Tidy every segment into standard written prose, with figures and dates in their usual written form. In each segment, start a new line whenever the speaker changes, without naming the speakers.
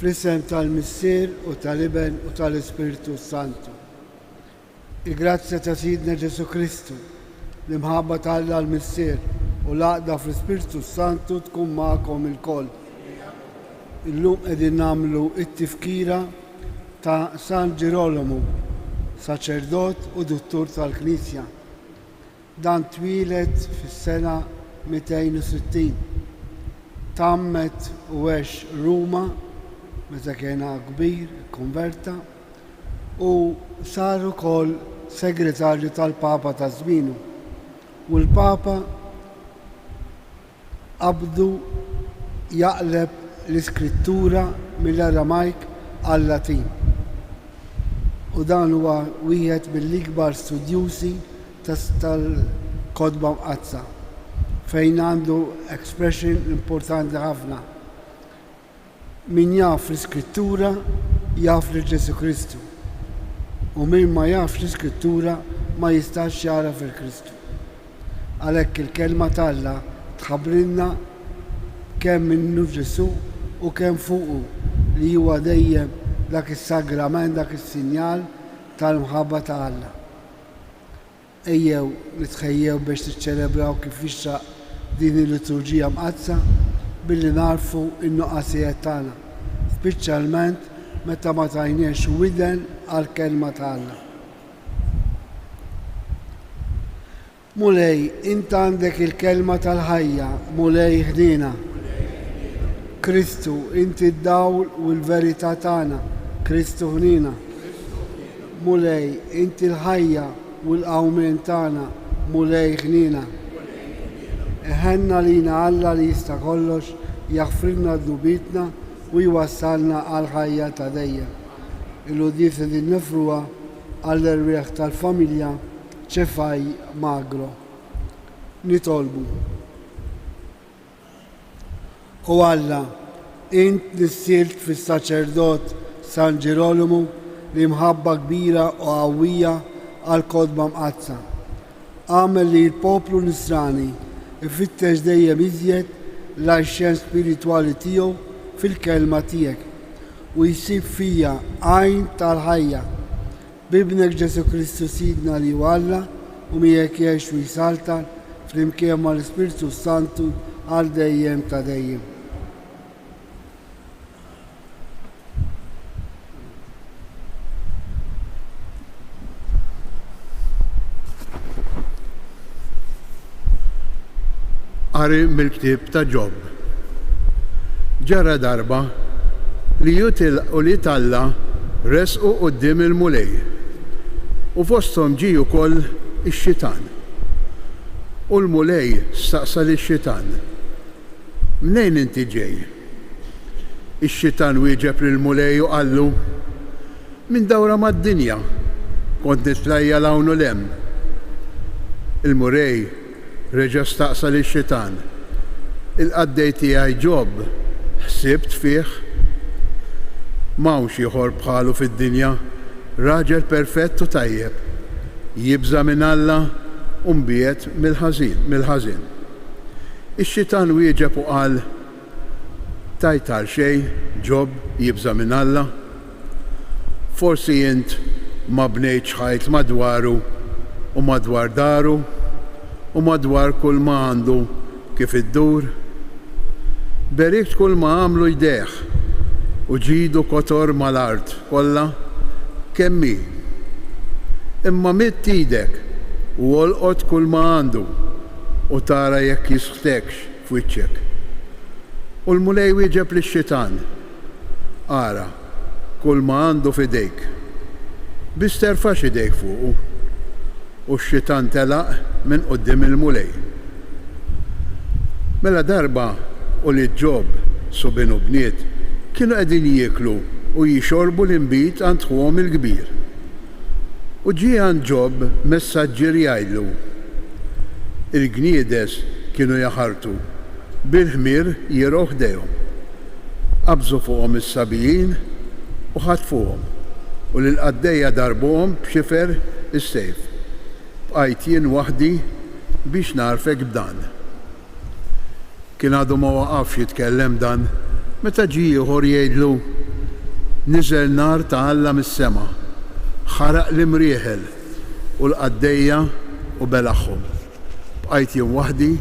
Fl-isem tal-Missier u tal-Iben u tal-Ispiritu Santu. Il-grazzja ta' Sidna Ġesu Kristu, l-imħabba tal-Alla l-Missier u l-għaqda fl-Ispiritu Santu tkun ma'kom il-koll. Illum qegħdin nagħmlu it-tifkira ta' San Girolamo, saċerdot u dottur tal-Knisja. Dan twilet fis-sena 260. Tammet u għex Ruma meta kena kbir, konverta, u sar ukoll segretarju tal-Papa ta' żmienu. U l-Papa qabdu jaqleb l-iskrittura mill-Aramajk għal-Latin. U dan huwa wieħed mill-ikbar studjusi tal-Kodba Mqazza, fejn għandu expression importanti ħafna. Min jaf l-iskrittura jaf li Ġesu Kristu. U min ma jaf l-iskrittura ma jistax jara fil-Kristu. Għalhekk il-kelma tal-Alla tħabbrilna kemm minnu Ġesu u kemm fuqu li huwa dejjem dak is-sagrament, dak is-sinjal tal-mħabba ta' Alla. Ejjew nitħejjew biex tiċċelebraw kif jixraq din il-liturġija mqazza billi narfu in-nuqqasijiet tagħna, speċjalment meta ma tajniex widen għall-kelma ta' Alla. Mulej, int għandek il-kelma tal-ħajja, mulej ħdina. Kristu, inti d-dawl u l-verità tagħna, Kristu ħnina. Mulej, inti l-ħajja u l-qawmien tagħna, mulej ħnina. Eħenna lina Alla li jista' kollox jaħfrilna d-nubitna u jwassalna għal-ħajja ta' dejjem. Il-udis li nifruha għall-irwieħ tal-familja ċefaj magro. Nitolbu. U Alla, int nissilt fis-saċerdot San Girolamo li mħabba kbira u qawwija għall-Kodba Mqazza. Għamel li l-poplu Nisrani ifittex dejjem iżjed l-għajxen spiritwali tiegħu fil-kelma tiegħek u jsib fija għajn tal-ħajja. Bibnek Ġesu Kristu Sidna li hu Alla u miegħek jgħix u jsaltan flimkien mal-Ispiritu Santu għal dejjem ta' dejjem.
Qari mill-ktieb ta' Ġob. Ġara darba li u li Alla resqu quddiem il-mulej u fosthom ġie ukoll ix-xitan. U l-mulej staqsa lix-xitan: Mnejn inti ġej? Ix-xitan wieġeb lill-mulej u qallu: Min dawra mad-dinja, kont nitlajja hawn u hemm. Il-mulej reġa' staqsa lix-xitan: Il-qaddej tiegħi Ġob ħsibt fih? M'hawnx ieħor bħalu fid-dinja, raġel perfett u tajjeb, jibża minn Alla u mbiegħed mill-ħażin. Ix-xitan wieġeb u qal: Tajt għal xejn Ġob jibża minn Alla? Forsi int ma bnejtx ħajt madwaru u madwar daru u madwar kull ma għandu kif iddur? Berikt kull ma għamlu jdejh u ġidu kotor mal-art kollha kemm hi. Imma mitt idek u olqot kull ma għandu u tara jekk jisħtekx f'wiċċek. U l-mulej wieġeb lix-xitan: Ara, kull ma għandu f'idejk, biss terfax idejk fuqu. U x-xitan telaq minn quddiem il-mulej. Mela darba u li Ġob subien u bniet kienu qegħdin jieklu u jixorbu l-inbit għand ħuhom il-kbir. U ġie għand Ġob messaġġier jgħidlu: Il-gniedes kienu jaħartu, bil-ħmier jieru ħdejhom. Qabżu fuqhom is-sabijin u ħatfuhom u lill-qaddejja darbuhom b'xifer is-sejf. Bqajt jien waħdi biex narfek b'dan. Kien għadu ma waqafx jitkellem dan, meta ġie ieħor jgħidlu: niżel nar ta' Alla mis-sema, ħaraq l-imrieħel u l-qaddejja u belaħħom. Bqajt jiem waħdi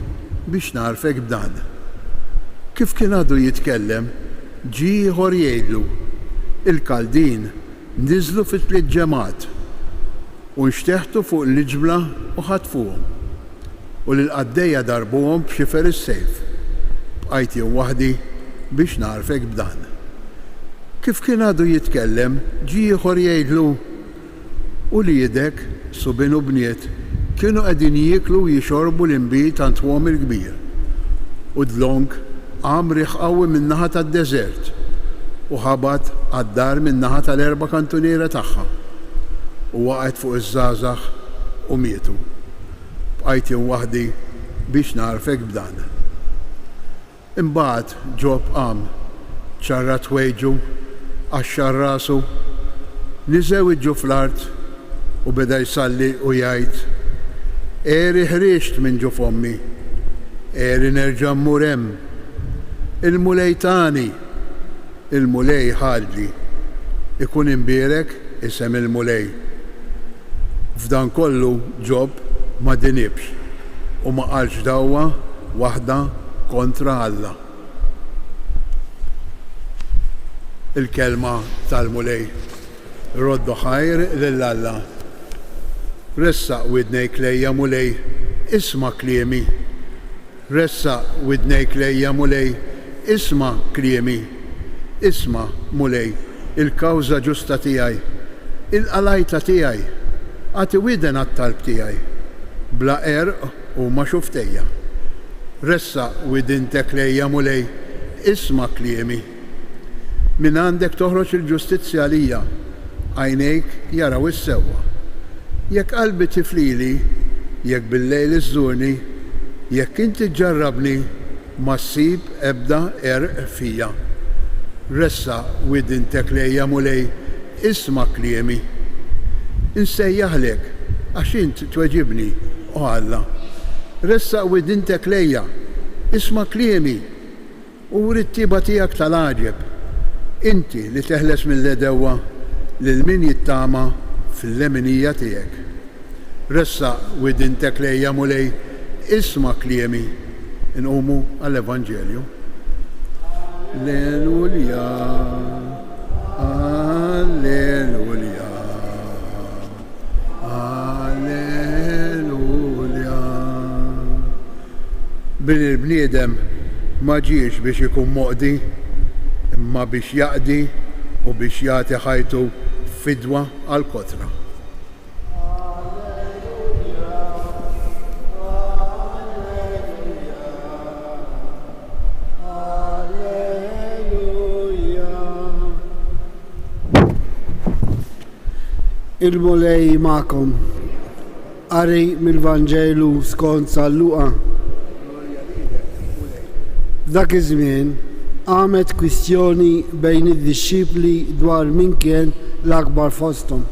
biex narfek b'dan. Kif kien għadu jitkellem, ġie ieħor jgħidlu, il-Kaldin niżlu fit-tliet ġemat u nxteħtu fuq l-ġbla u ħatfuhom u l-qaddejja darbuhom b'xifer is-sejf. Bqajt jiem waħdi biex narfek b'dan. Kif kien għadu jitkellem, ġie ieħor jgħidlu, u liedek, subin u bniet, kienu qegħdin jieklu u jixorbu l-inbit għand il-kbir. U dlonk qam riħ qawwi min-naħa tad-deżert u ħabat għad-dar min-naħa tal-erba' kantuniera tagħha u waqgħet fuq iż-żgħażagħ u mietu. Bqajt jien waħdi biex narfek b'dan. Imbagħad Ġob qam, ċarrat wejġu, għaxxar rasu, niżew iġġu fl-art u beda jsalli u jgħid, eri ħriġt minn ġu fommi, eri nerġa' mmur hemm, il-mulej tani, il-mulej ħalli, ikun imbierek isem il-mulej. F'dan kollu Ġob ma dinibx u ma qalx dawwa waħda kontra Alla. Il-kelma tal-mulej. Roddu ħajr lill-Alla. Ressaq widnejk lejja mulej, isma' kliemi. Ressaq widnejk lejja mulej, isma' kliemi. Isma' mulej, il-kawża ġusta tiegħi, il-qalajta tiegħi, għati widen għat-talb tiegħi, bla erq u ma xuftejja. Ressaq widintek lejja mulej, isma' kliemi. Min għandek toħroġ il-ġustizzja għalija, għajnejk jaraw is-sewwa. Jekk qalbi tiflili, jekk bil-lejl iżżurni, jekk inti ġarrabni, ma ssib ebda erq fija. Ressaq widintek lejja mulej, isma' kliemi. Insejjaħlek għax int tweġibni, o Alla. Ressaq widintek lejja, isma' kliemi u rittiba tiegħek tal-għaġeb. Inti li teħles mill-edewwa lil min jittama fil-leminija tiegħek. Ressaq widintek lejja mulej, isma' kliemi. Inqumu għall-Evanġelju. Alleluja, alleluja, alleluja. Bin il-bniedem ma ġiex biex ikun moqdi, imma biex jaqdi u biex jagħti ħajtu fidwa għal-kotra.
Il-mulej ma'kom. Qari mill-Vanġelu skont San Luqa. F'dak iż-żmien għamet kwistjoni bejn id-dixxipli dwar min kien l-akbar fosthom.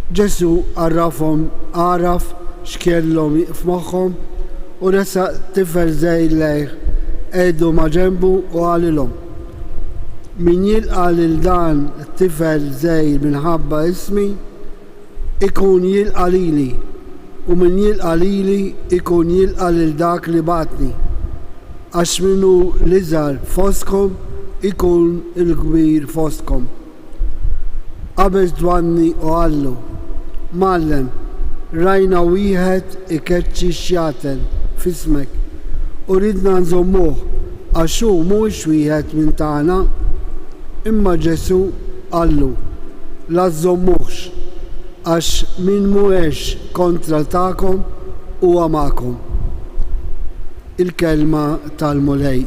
Ġesu għaraf x'kellhom f'moħħhom u resaq tifel żgħir lejh qegħdu ma' ġenbu u għalilhom: min jilqa' lil dan it-tifel żgħir minħabba ismi, ikun jilqa' lili, u min jilqa' lili ikun jilqa' lil dak li bagħatni. Għax minnu l-iżgħar fostkom ikun il-kbir fostkom. Qabeż dwanni u għallu: Mallem, rajna wieħed ikeċċi xjaten f'ismek u ridna nżommuh għax hu mhuwiex wieħed minn tagħna. Imma Ġesu għallu: la żommuhx għax min mhuwiex kontra tagħkom huwa magħkom. Il-kelma tal-mulej.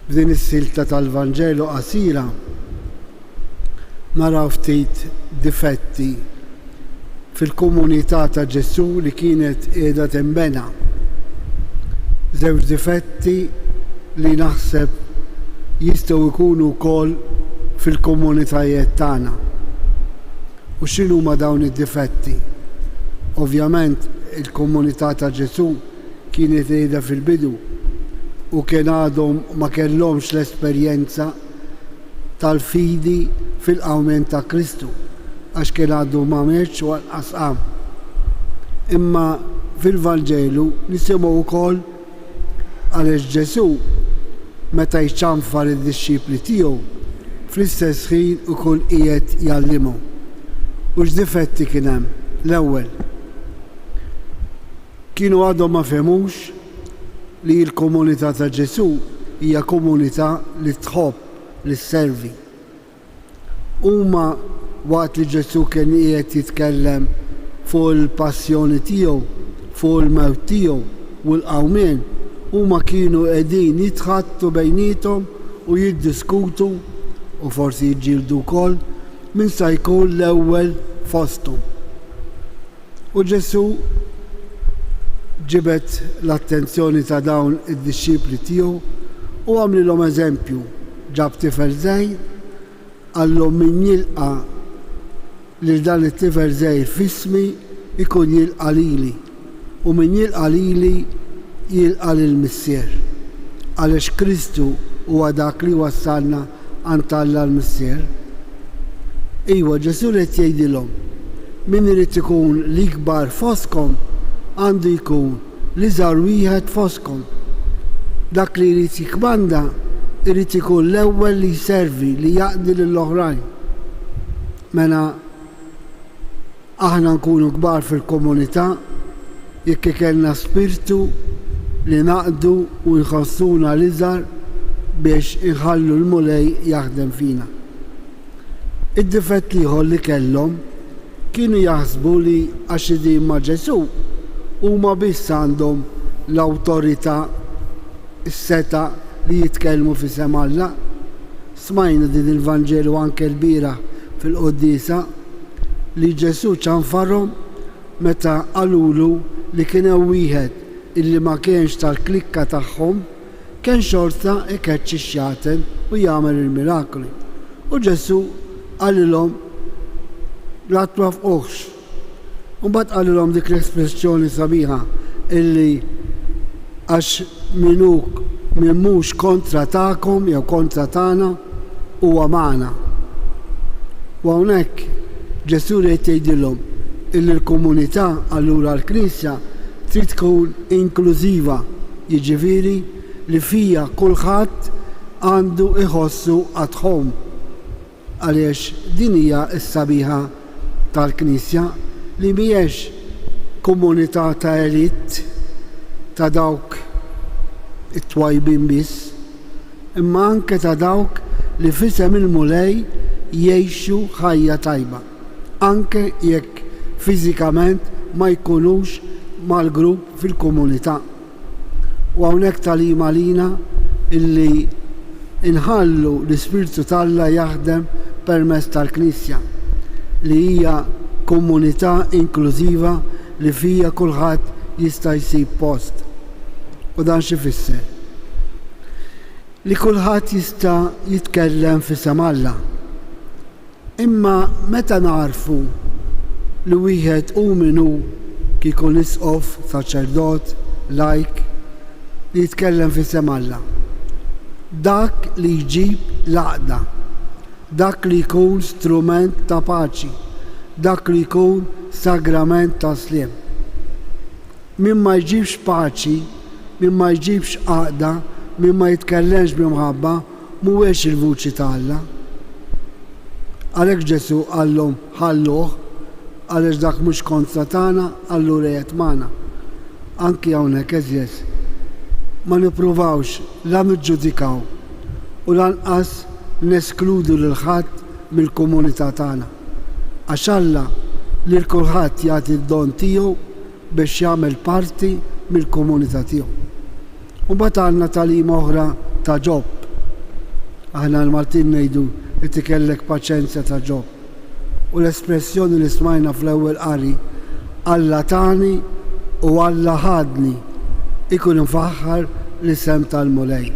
B'din is-silta tal-Vanġelu qasira naraw ftit difetti fil-komunità ta' Ġesu li kienet qiegħda tinbena. Żewġ difetti li naħseb jistgħu jkunu wkoll fil-komunitajiet tagħna. U x'inhuma dawn id-difetti? Ovvjament il-komunità ta' Ġesu kienet qiegħda fil-bidu u kien għadhom ma kellhomx l-esperjenza tal-fidi fil-qawmen ta' Kristu għax kien għadu ma meċ u għal-qasqam. Imma fil-Vangelu nisimgħu wkoll għaliex Ġesu meta jċanfar id-disċipli tiegħu fl-istess ħin ukoll qiegħed jgħallimhom. U x'difetti kien hemm? L-ewwel kienu għadhom ma fehmux li l-komunità ta' Ġesu hija komunità li tħobb li sservi. Huma waqt li Ġesu kien qiegħed jitkellem fuq il-passjoni tiegħu, fuq il-mewt tiegħu u l-qawmien, huma kienu qegħdin jitħattu bejniethom u jiddiskutu u forsi jiġġieldu wkoll min se jkun l-ewwel fosthom. U Ġesu ġibet l-attenzjoni ta' dawn id-disċipli tiegħu u għamlilhom eżempju. Ġab tifel żgħir għallhom min jilqa' lil dan it-tifel żgħir f'ismi ikun jilqa' lili u min jilqa' lili jilqa' lill-Missier. Għaliex Kristu huwa dak li wassalna għand Alla l-Missier. Iwa, Ġesu qed jgħidilhom min irid ikun l-ikbar fostkom għandu jkun l-iżgħar wieħed fostkom. Dak li jrid jikmanda irid ikun l-ewwel li jservi, li jaqdi lill-oħrajn. Mela aħna nkunu kbar fil-komunità jekk ikollna spirtu li naqdu u jħossuna l-iżgħar biex inħallu l-mulej jaħdem fina. Id-difett ieħor li kellhom kienu jaħsbu li għax qegħdin ma' Ġesu huma biss għandhom l-awtorità, is-seta li jitkellmu f'isem Alla. Smajna din il-Vanġelu anke l-bieraħ fil-Qudiesa li Ġesu ċanfarhom meta qalulu li kien hemm wieħed illi ma kienx tal-klikka tagħhom kien xorta ikeċċi x-xjaten u jagħmel il-mirakoli. U Ġesu qalilhom la twafqux. U mbagħad qalilhom dik l-espressjoni sabiħa illi għax min mhux kontra tagħkom jew kontra tagħna huwa magħna. U hawnhekk Ġesu qed jgħidilhom illi l-komunità allura l-Knisja trid tkun inklużiva, jiġifieri li fija kulħadd għandu iħossu at home. Għaliex din hija s-sabiħa tal-Knisja li mhijiex komunità ta' elit ta' dawk it-twajbin biss, imma anke ta' dawk li f'isem il-mulej jgħixu ħajja tajba, anke jekk fiżikament ma jkunux mal-grupp fil-komunità. U hawnhekk tagħlima lina illi inħallu l-Ispirtu t'Alla jaħdem permezz tal-Knisja li hija komunità inklużiva li fija kulħadd jista' jsib post. U dan xi fisser? Li kulħadd jista' jitkellem f'isem Alla. Imma meta narfu li wieħed hu min hu kieku nisqof, saċerdot, lajk li jitkellem f'isem Alla. Dak li jġib l-għaqda, dak li jkun strument ta' paċi, dak li jkun sagrament ta' sliem. Min ma jġibx paċi, min ma jġibx għaqda, min ma jitkellemx b'imħabba, mhuwiex il-vuċi ta' Alla. Għalhekk Ġesu qallhom ħalluh għaliex dak mhux kontra tagħna, allura qiegħed magħna. Anki hawnhekk eżjes ma nippruvawx la niġġudikaw u lanqas neskludu lil ħadd mill-komunità tagħna. Għax Alla lil kulħadd jagħti d-don tiegħu biex jagħmel parti mill-komunità tiegħu. U mbagħad għandna tagħlima oħra ta' Ġobb. Aħna l-Maltin ngħidu li tikellek paċenzja ta' Ġobb. U l-espressjoni li smajna fl-ewwel qari Alla tani u Alla ħadni ikun infaħħar l-isem tal-mulej.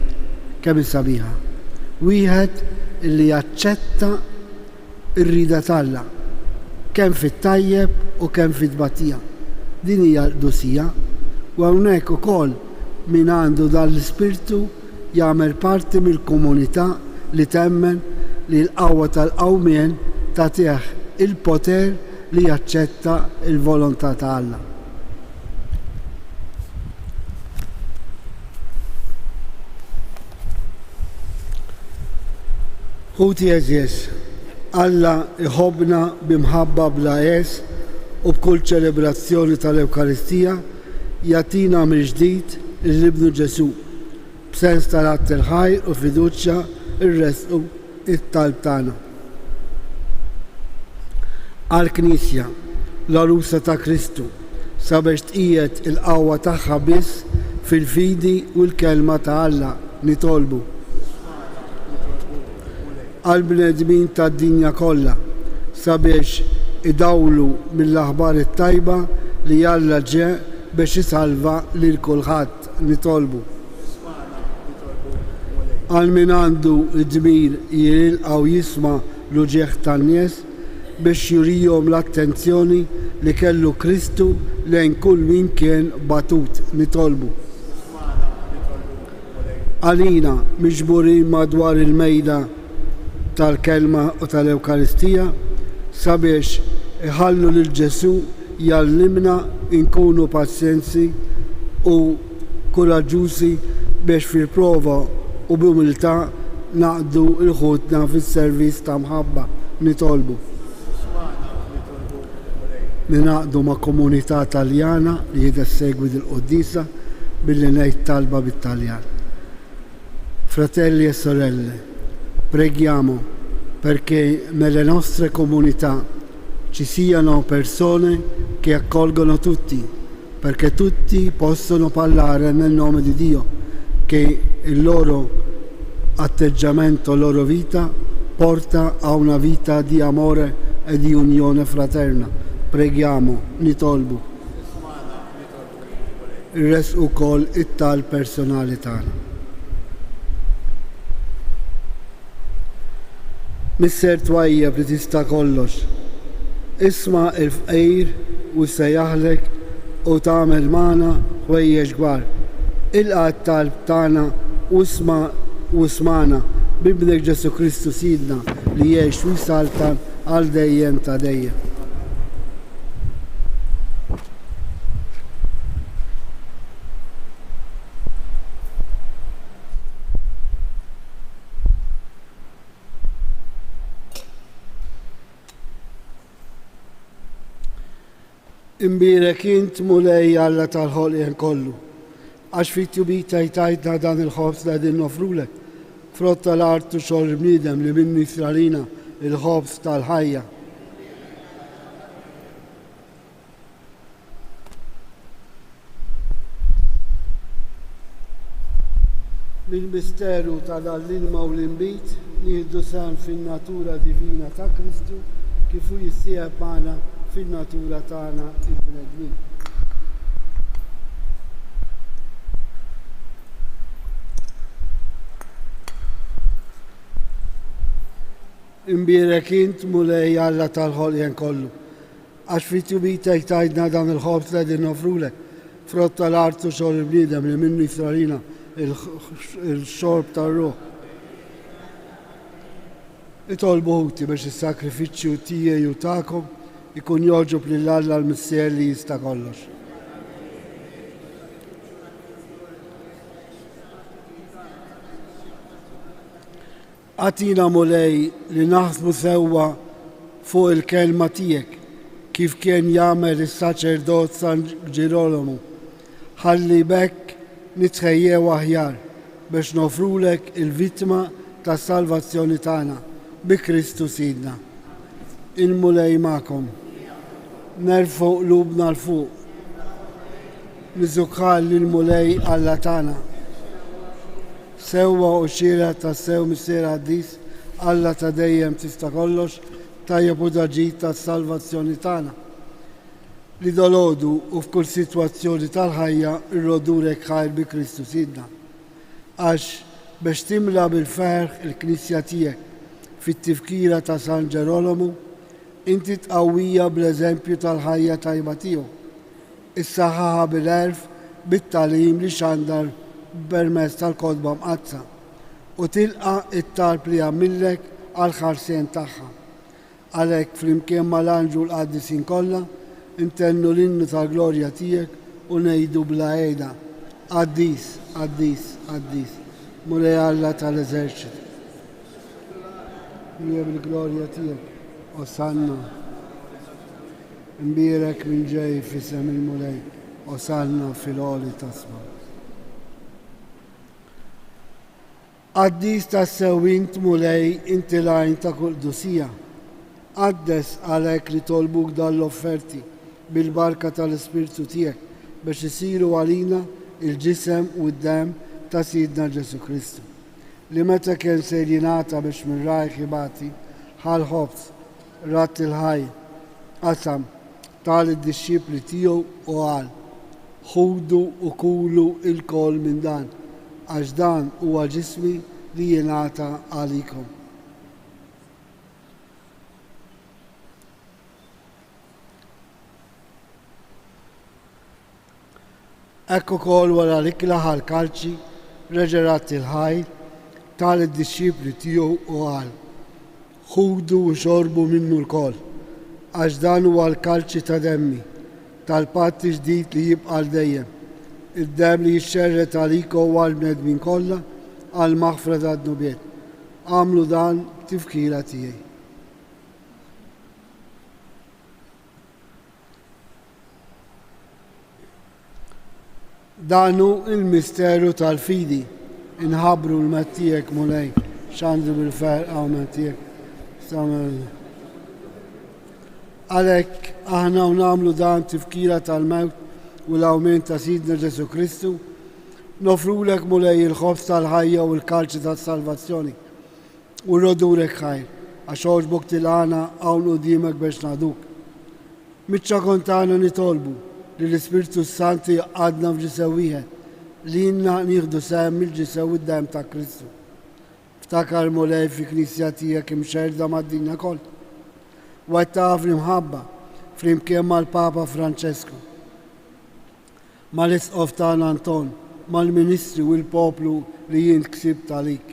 Kemm sabiħa. Wieħed illi jaċċetta r-rida t'Alla kemm fit-tajjeb u kemm fit-tbatija. Din hija l-qdusija u hawnhekk ukoll min għandu dal-Ispirtu jagħmel parti mill-komunità li temmen li l-qawwa tal-qawmien tagħtih il-poter li jaċċetta il-volontà ta' Alla. Ħuti eżjes, Alla iħobbna bimħabba bla es u b'kull ċelebrazzjoni tal-Ewkaristija jagħtina mill-ġdid il-Ibnu Ġesu b'sens tal-att il-ħajr u fiduċja irresqu it-talb tagħna. Għall-Knisja, l-Arusa ta' Kristu, sabiex tqiegħed il-qawwa tagħha biss fil-fidi u l-kelma ta' Alla nitolbu. Għall-bnedmin tad-dinja kollha sabiex idawlu mill-aħbar it-tajba li Alla ġie biex isalva lil kulħadd nitolbu. Għal min għandu id-dmir jirilqa' u jisma' l-uġigħ tan-nies biex jurihom l-attenzjoni li kellu Kristu lejn kull min kien batut nitolbu. Għalina miġburin madwar il-mejda tal-kelma u tal-Ewkaristija sabiex iħallu lil Ġesu jallimna inkunu pazzjenzi u kuraġġużi biex fil-prova u b'umiltà naqdu l-ħutna fis-servizz ta' mħabba nitolbu. Ninaqdu ma' komunità Taljana li jidha segwi il-Qoddisa billi ngħid talba bit-Taljan. Fratelli e sorelle, preghiamo perché nelle nostre comunità ci siano persone che accolgono tutti, perché tutti possono parlare nel nome di Dio, che il loro atteggiamento, la loro vita porta a una vita di amore e di unione fraterna. Preghiamo, nitolbu. Il-res ukoll it-tal personali tagħna. Misser twajjeb li tista' kollox. Isma' il-fqir u sejjaħlek u tagħmel magħna ħwejjeġ kbar. Ilqa' t-talb tagħna u smana bibnek Ġesu Kristu Sidna li jgħix u jsaltan għal dejjem ta' dejjem. Imbirek int mulej Alla tal-ħolqien kollu, għax fit-tubita jtajtna dan il-ħobs li għedin nofrulek, frott tal-art u xogħol bniedem li minnu jisralina il-ħobs tal-ħajja. Bil-misteru tal-ilma u l-imbit nieħdu sem fin-natura divina ta' Kristu kif hu jissieħeb magħna fin-natura tagħna il-bnedmin. Imbirek int mulej Alla tal-ħolqien kollu, għax fit-tubita jtajdna dan il-ħobs li qegħdin nofrulek, frott tal-art u xogħol il-bniedem li minnu jisralina il-xorb tar-ruħ. Itolbu ħuti biex is-sakrifiċċju tiegħi u tagħkom ikun joġob lil Alla l-Missier li jista' kollox. Għatina mulej li naħsbu sewwa fuq il-kelma tiegħek kif kien jagħmel is-saċerdot San Ġirolomu. Ħalli bekk nitħejjew aħjar biex nofrulek il-vittma tas-salvazzjoni tagħna bi Kristu Sidna. Il-mulej magħkom. Nerfu qlubna l-fuq. Niżukħal lill-mulej Alla tagħna. Sewwa u xira ta' sew missier Qaddis Alla ta' dejjem tista' kollox tajjeb u daġid tas-salvazzjoni tagħna. Li dolodu u f'kull sitwazzjoni tal-ħajja irrodulek ħajr bi Kristu Sidna. Għax biex timla bil-ferħ il-Knisja tiegħek fit-tifkira ta' San Ġerolomu, inti tqawwija bl-eżempju tal-ħajja tajba tiegħu. Issaħħaha bil-erf bit-talim li xandar permezz tal-kodba mqazza u tilqa it-talb li għamillek għal-ħarsien tagħha. Għalhekk flimkien mal-anġu l-qaddisin kollha intennu l-innu tal-glorja tiegħek u ngħidu bla għejda Qaddis, Qaddis, Qaddis, mulej Alla tal-eżerċiti. Hija bil-glorja tiegħek osanna. Imbierek minn ġej f'isem il-mulej osanna fil-għoli tasma. Qaddis tas-sewwint mulej inti lajn ta' kull dusija. Qaddes għalhekk li tolbuk dal-offerti bil-barka tal-Ispirtu tiegħek biex isiru għalina il-ġisem u d-dem ta' Sidna Ġesu Kristu. Li meta kien se jingħata biex minn rajħ jibati ħal-ħobż rat il-ħaj qasam tal-disċipli tiegħu u qal ħudu u kulu il-kol minn dan għax dan huwa ġismi li jingħata għalikom. Ekku kol wara l-ikla ħal-kalċi reġerat il-ħaj tal-disċipli tiegħu u qal ħudu u xorbu minnu l-kol għax dan huwa l-kalċi ta' demmi tal-patti ġdid li jibqa' dejjem. Id-dem li jixxerret għalikom u għall-bnedmin kollha għall-maħfra tad-nubiet. Għamlu dan tifkira tiegħi. Danu il-misteru tal-fidi inħabru l-mattijek mulej xandu bil-fer għaw mattijek. Għalek aħna u namlu dan tifkira tal-mewt u l-awment ta' Sidna Ġesu Kristu nofrulek mulej il-ħobs tal-ħajja u l-kalċi tal-salvazzjoni u rodurek ħajr għax oġbok til-għana għawn u dimek biex naduk. Mitċa kontana nitolbu li l-Ispirtu Santi għadna f'ġisew wieħed li jinna nieħdu sehem mill-ġisew id-dem ta' Kristu. Ftakar mulej fi knisja tiegħek imxerda mad-dinja kollha. Wettaq fl-imħabba flimkien mal-Papa Franċesku, mal-Isqof tagħna Anton, mal-Ministri u l-poplu li jien ksibt għalik.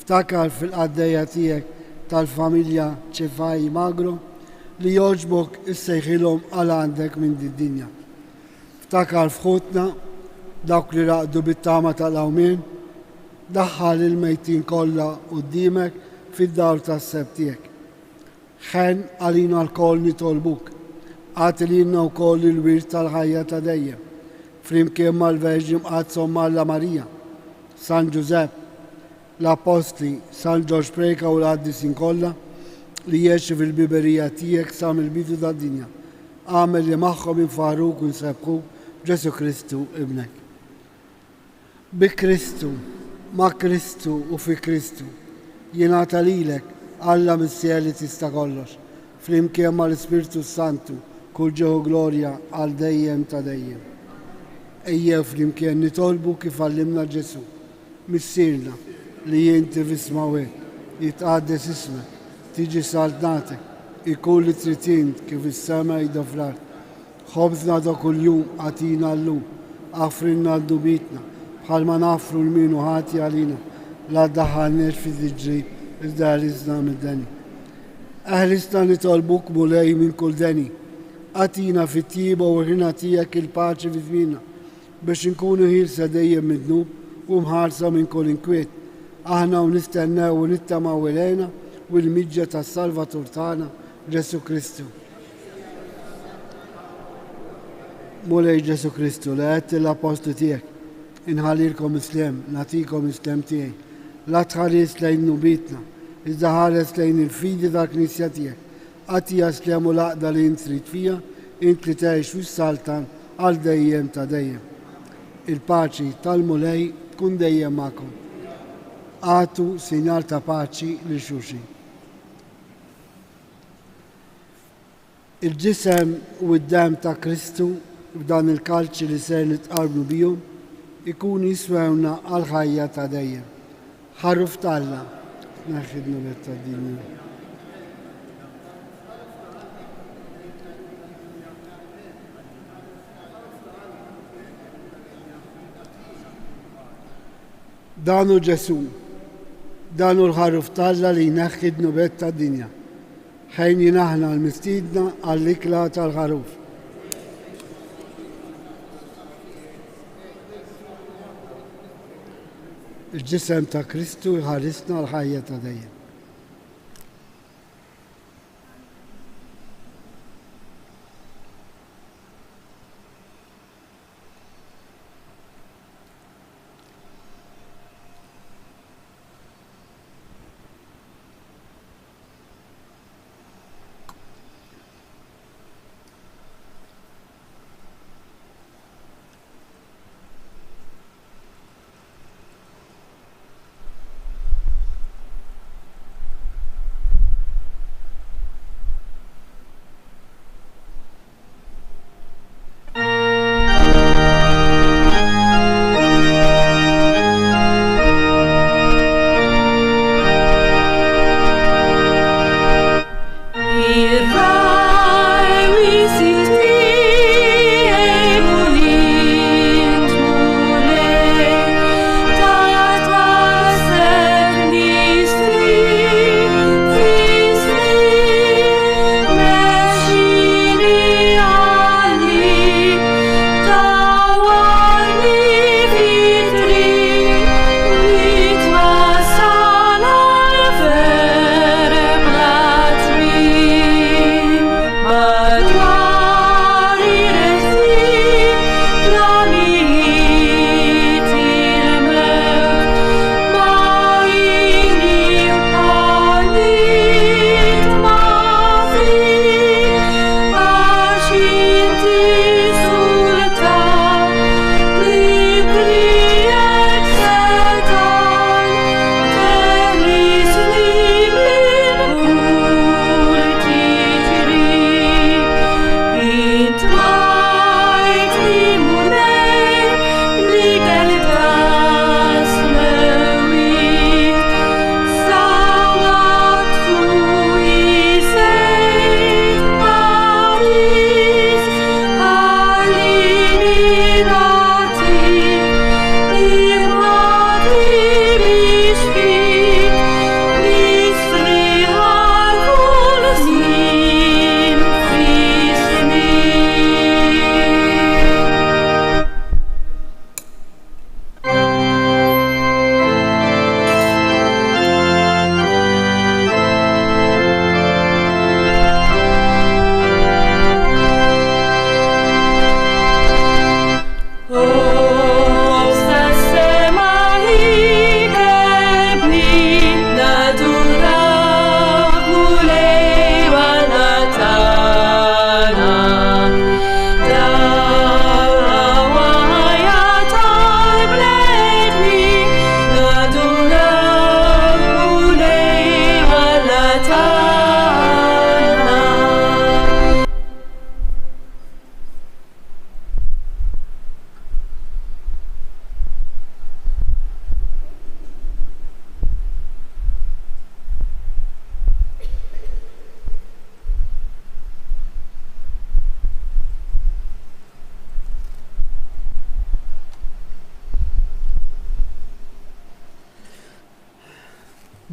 Ftakar fil-qaddejja tiegħek tal-familja Ċefaj Magro li joġbok issejħilhom għal għandek minn din-dinja. Ftakar f'ħutna dawk li raqdu bit-tama tal-awmien, daħħal il-mejtin kollha qudiemek fid-dawl tas-seb tiegħek. Ħen għalina l-koll nitolbuk, għati lilna wkoll il-wirt tal-ħajja ta' dejjem, flimkien mal-Verġi mqazzhom Malla Marija, San Giuseppe, l-Apostli, San Ġorġ Preka u l-qaddisin kollha li jgħixu fil-biberija tiegħek sa mill-bidu tad-dinja. Għamel li magħhom infaruk u nsebħuk Ġesu Kristu ibnek. Bi Kristu, ma' Kristu u fi Kristu jingħata lilek Alla mis-sieli tista' kollox, flimkien mal-Ispirtu Santu kull ġeħu glorja għal dejjem ta' dejjem. Ejjew flimkien nitolbu kif għallimna Ġesu, missirna li jinti f'ismawek, jitqaddes ismek, tiġi saltnatek, ikun li tritint kif is-sema jida fl-art. Ħobżna ta' kuljum għatina llum, għafrinna d-dubitna, bħalma nafru l-minu ħati għalina, la daħħalnex fi d-ġrib, iżda rizna mid-deni. Eħlisna nitolbuk mulej minn kull deni, għatina fit-tiba u ħina tijak il-paċi fi żmina, biex nkunu ħilsa dejjem mid-dnub u mħarsa minn kull inkwiet. Aħna u nistennew u nittamaw ilejna u l-miġġa tas-Salvatur tagħna Ġesu Kristu. Mulej Ġesu Kristu li għedt l-apostlu tiegħek, inħallilkom islem, natikom islem tiegħi. La tħares lejn nubitna, iżda ħares lejn il-fidi tal-Knisja tiegħek. Għatija slem u laqda li int trid fija, int li tgħix fis-saltan għal dejjem ta' dejjem. Il-paċi tal-mulej tkun dejjem magħkom. Għatu sinjal ta' paċi lil xulxin. Il-ġisem u d-dem ta' Kristu f'dan il-kalċi li ser nitqarbu bihom ikun jiswewna għal ħajja ta' dejjem. ħarruf talla, naħidnu l-ettadini. danu Ġesu, danu l-ħaruf Talla li jneħħi d-nubet tad-dinja. Ħejni naħna l-mistidna għall-ikla tal-ħaruf. Il-ġisem ta' Kristu jħarisna l-ħajja ta' dejjem.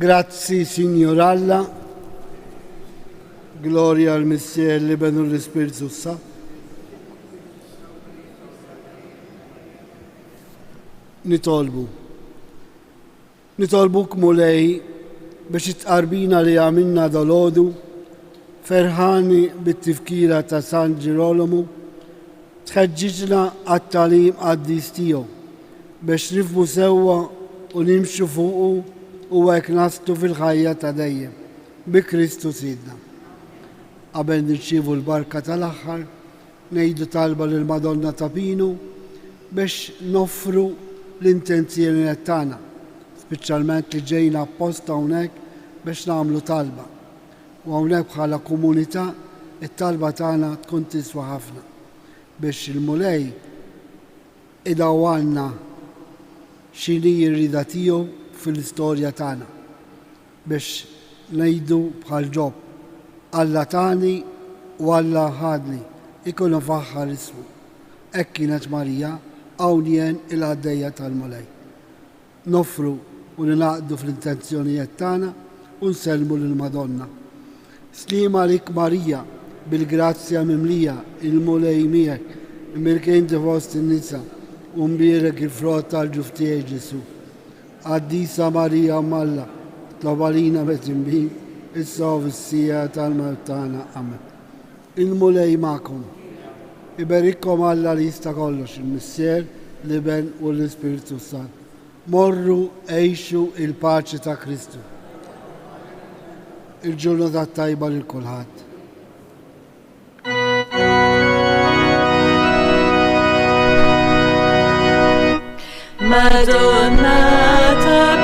Grazzi, Signor Alla, gloria al Messie e benu l-Spiritu Sa. Nitolbuk mulej biex itqarbina li għamilna dal-għodu, ferħani bit-tifkira ta' San Ġirolomu, tħeġġiġna għat-talim għaddis tiegħu biex nifmu sewwa u nimxu fuqu u għek nastu fil-ħajja ta' dejjem bi Kristu Sidna. Qabel nirċievu l-barka tal-aħħar, ngħidu talba lil Madonna ta' Pinu biex noffru l-intenzjonijiet tagħna, speċjalment li ġejna apposta hawnhekk biex nagħmlu talba. U hawnhekk bħala komunità it-talba tagħna tkun tiswa ħafna biex il-mulej idawwalna x'inhi r-rida tiegħu fil-istorja tagħna biex ngħidu bħal ġob Alla tani u Alla ħadni ikunu faħħar ismu. Hekk kienet Marija hawn jien il-għaddejja tal-mulej. nofru u li naqdu fl-intenzjonijiet tagħna u nsellmu lill-Madonna. Slima lik Marija, bil-grazzja mimlija, il-mulej miegħek, immirkejn fost in-nisa, u mbierek il-frott tal-ġuf tiegħek Ġesu. Qaddisa Marija Malla, tlob għalina bit-inbin, issa u fis-sija tal-mewt tagħna. Amen. Il-mulej magħkom. Iberikkom Alla li jista' kollox, il-Missier, l-Iben u l-Ispiritu Sant. Morru għejxu il-paċi ta' Kristu. Il-ġurnata tajba lil kulħadd.
Madonna ta'